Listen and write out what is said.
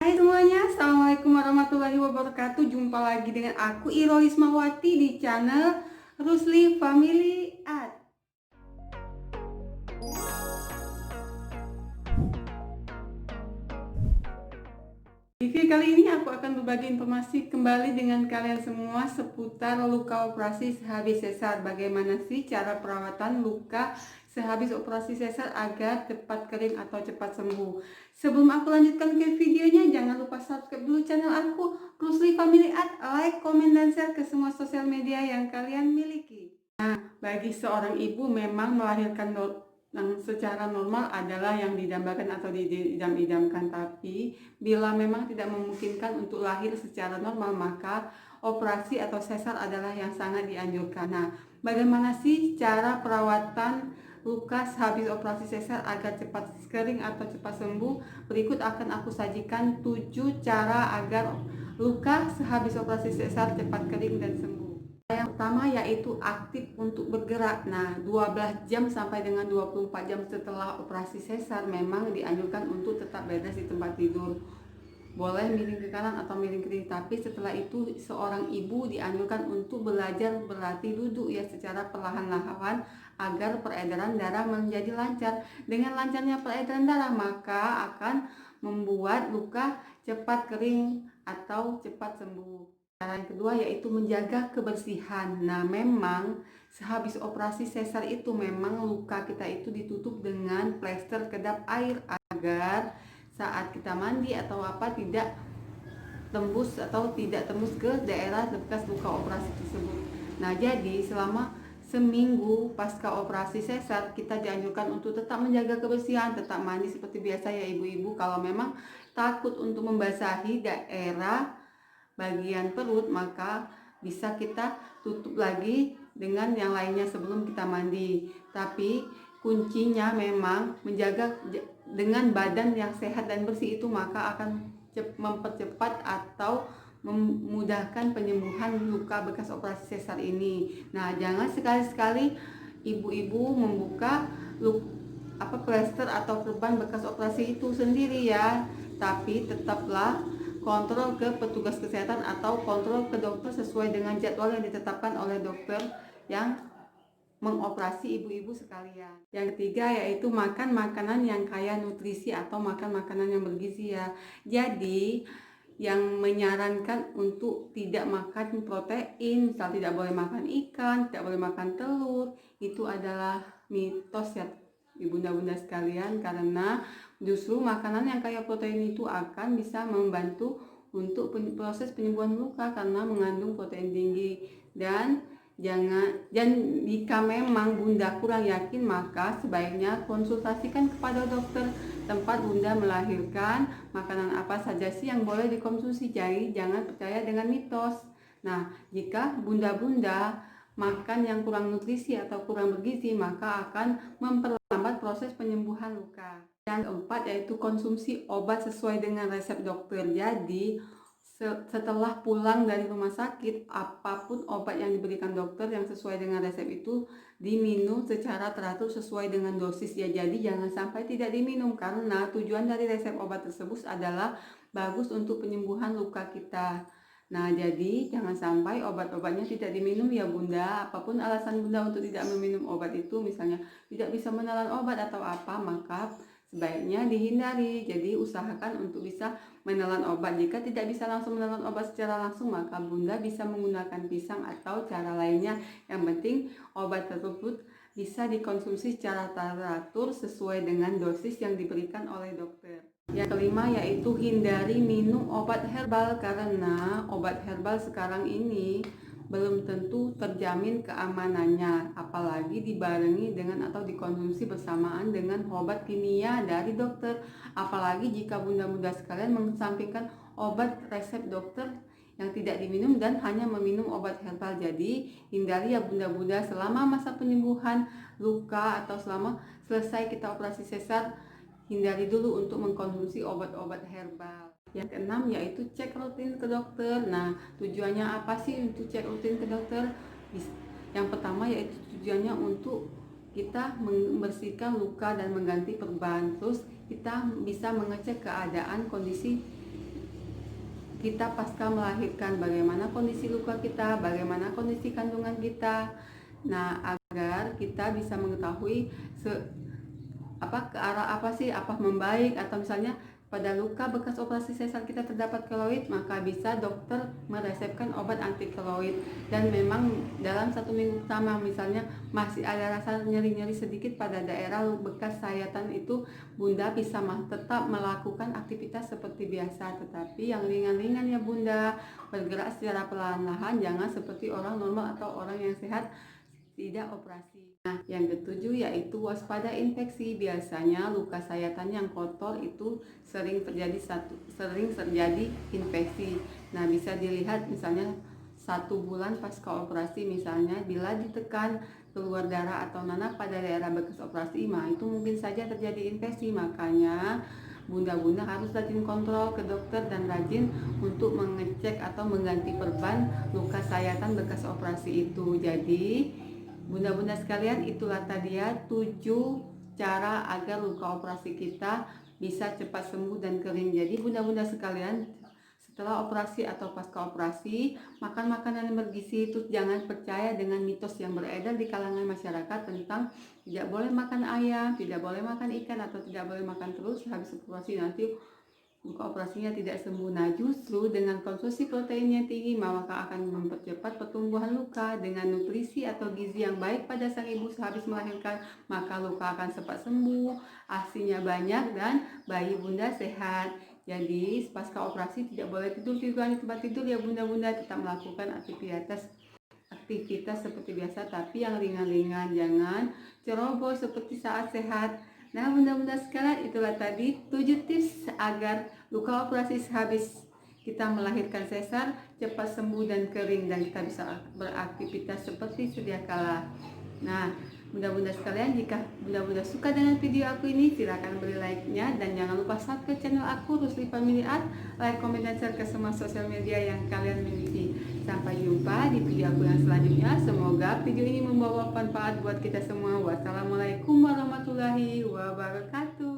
Hai semuanya, Assalamualaikum warahmatullahi wabarakatuh. Jumpa lagi dengan aku Iro Ismawati di channel Rusli Family Art. Di video kali ini aku akan berbagi informasi kembali dengan kalian semua seputar luka operasi sehabis sesar. Bagaimana sih cara perawatan luka sehabis operasi sesar agar cepat kering atau cepat sembuh. Sebelum aku lanjutkan ke videonya, jangan lupa subscribe dulu channel aku Rusli Family Art, like, komen, dan share ke semua sosial media yang kalian miliki. Bagi seorang ibu memang melahirkan yang secara normal adalah yang didambakan atau diidam-idamkan, tapi bila memang tidak memungkinkan untuk lahir secara normal, maka operasi atau sesar adalah yang sangat dianjurkan. Nah, bagaimana sih cara perawatan luka sehabis operasi sesar agar cepat kering atau cepat sembuh? Berikut akan aku sajikan 7 cara agar luka sehabis operasi sesar cepat kering dan sembuh. Yang pertama yaitu aktif untuk bergerak. Nah, 12 jam sampai dengan 24 jam setelah operasi sesar memang dianjurkan untuk tetap berada di tempat tidur. Boleh miring ke kanan atau miring ke kiri, tapi setelah itu seorang ibu dianjurkan untuk belajar berlatih duduk ya secara perlahan-lahan agar peredaran darah menjadi lancar. Dengan lancarnya peredaran darah maka akan membuat luka cepat kering atau cepat sembuh. Cara yang kedua yaitu menjaga kebersihan. Nah, memang sehabis operasi sesar itu memang luka kita itu ditutup dengan plester kedap air agar saat kita mandi atau apa tidak tembus ke daerah bekas luka operasi tersebut. Nah, jadi selama seminggu pasca operasi sesar kita dianjurkan untuk tetap menjaga kebersihan, tetap mandi seperti biasa ya ibu-ibu. Kalau memang takut untuk membasahi daerah bagian perut, maka bisa kita tutup lagi dengan yang lainnya sebelum kita mandi. Tapi kuncinya memang menjaga dengan badan yang sehat dan bersih itu, maka akan mempercepat atau memudahkan penyembuhan luka bekas operasi sesar ini. Nah, jangan sekali-sekali ibu-ibu membuka plester atau perban bekas operasi itu sendiri ya, tapi tetaplah kontrol ke petugas kesehatan atau kontrol ke dokter sesuai dengan jadwal yang ditetapkan oleh dokter yang mengoperasi ibu-ibu sekalian. Yang ketiga yaitu makan makanan yang kaya nutrisi atau makan makanan yang bergizi ya. Jadi yang menyarankan untuk tidak makan protein, misal tidak boleh makan ikan, tidak boleh makan telur, itu adalah mitos ya ibunda-bunda sekalian, karena justru makanan yang kaya protein itu akan bisa membantu untuk proses penyembuhan luka karena mengandung protein tinggi. Dan jika memang bunda kurang yakin, maka sebaiknya konsultasikan kepada dokter tempat bunda melahirkan. Makanan apa saja sih yang boleh dikonsumsi, jadi jangan percaya dengan mitos. Nah, jika bunda-bunda makan yang kurang nutrisi atau kurang bergizi, maka akan memperlambat proses penyembuhan luka. Yang keempat yaitu konsumsi obat sesuai dengan resep dokter. Jadi setelah pulang dari rumah sakit, apapun obat yang diberikan dokter yang sesuai dengan resep itu diminum secara teratur sesuai dengan dosis ya. Jadi jangan sampai tidak diminum, karena tujuan dari resep obat tersebut adalah bagus untuk penyembuhan luka kita. Nah, jadi jangan sampai obat-obatnya tidak diminum ya bunda. Apapun alasan bunda untuk tidak meminum obat itu, misalnya tidak bisa menelan obat atau apa, maka sebaiknya dihindari. Jadi usahakan untuk bisa menelan obat. Jika tidak bisa langsung menelan obat secara langsung, maka bunda bisa menggunakan pisang atau cara lainnya. Yang penting obat tersebut bisa dikonsumsi secara teratur sesuai dengan dosis yang diberikan oleh dokter. Yang kelima yaitu hindari minum obat herbal, karena obat herbal sekarang ini belum tentu terjamin keamanannya, apalagi dibarengi dengan atau dikonsumsi bersamaan dengan obat kimia dari dokter. Apalagi jika bunda-bunda sekalian mengesampingkan obat resep dokter yang tidak diminum dan hanya meminum obat herbal. Jadi hindari ya bunda-bunda selama masa penyembuhan luka atau selama selesai kita operasi sesar, hindari dulu untuk mengkonsumsi obat-obat herbal. Yang keenam yaitu cek rutin ke dokter. Nah, tujuannya apa sih untuk cek rutin ke dokter? Yang pertama yaitu tujuannya untuk kita membersihkan luka dan mengganti perban. Terus kita bisa mengecek keadaan kondisi kita pasca melahirkan, bagaimana kondisi luka kita, bagaimana kondisi kandungan kita. Nah, agar kita bisa mengetahui ke arah apa sih, apa membaik, atau misalnya pada luka bekas operasi sesar kita terdapat keloid, maka bisa dokter meresepkan obat anti keloid. Dan memang dalam 1 minggu pertama misalnya masih ada rasa nyeri-nyeri sedikit pada daerah bekas sayatan itu, Bunda bisa tetap melakukan aktivitas seperti biasa, tetapi yang ringan-ringan ya Bunda, bergerak secara perlahan-lahan, jangan seperti orang normal atau orang yang sehat tidak operasi. Nah, yang ketujuh yaitu waspada infeksi. Biasanya luka sayatan yang kotor itu sering terjadi infeksi. Nah, bisa dilihat misalnya 1 bulan pasca operasi, misalnya bila ditekan keluar darah atau nanah pada daerah bekas operasi, itu mungkin saja terjadi infeksi. Makanya bunda-bunda harus rajin kontrol ke dokter dan rajin untuk mengecek atau mengganti perban luka sayatan bekas operasi itu. Jadi bunda-bunda sekalian, itulah tadi ya 7 cara agar luka operasi kita bisa cepat sembuh dan kering. Jadi bunda-bunda sekalian, setelah operasi atau pasca operasi, makan makanan yang bergizi. Itu jangan percaya dengan mitos yang beredar di kalangan masyarakat tentang tidak boleh makan ayam, tidak boleh makan ikan, atau tidak boleh makan terus habis operasi nanti luka operasinya tidak sembuh. Nah, justru dengan konsumsi proteinnya tinggi, maka akan mempercepat pertumbuhan luka. Dengan nutrisi atau gizi yang baik pada sang ibu sehabis melahirkan, maka luka akan cepat sembuh, asinya banyak, dan bayi bunda sehat. Jadi pasca operasi tidak boleh tidur di tempat tidur ya bunda-bunda, tetap melakukan aktivitas seperti biasa, tapi yang ringan-ringan, jangan ceroboh seperti saat sehat. Nah, bunda-bunda sekalian, itulah tadi 7 tips agar luka operasi sehabis kita melahirkan sesar cepat sembuh dan kering, dan kita bisa beraktivitas seperti sedia kala. Nah, bunda-bunda sekalian, jika bunda-bunda suka dengan video aku ini, silakan beri like-nya, dan jangan lupa subscribe channel aku, Rusli Family Art, like, comment, dan share ke semua sosial media yang kalian miliki. Sampai jumpa di video aku yang selanjutnya. Semoga video ini membawa manfaat buat kita semua. Wassalamualaikum warahmatullahi wabarakatuh.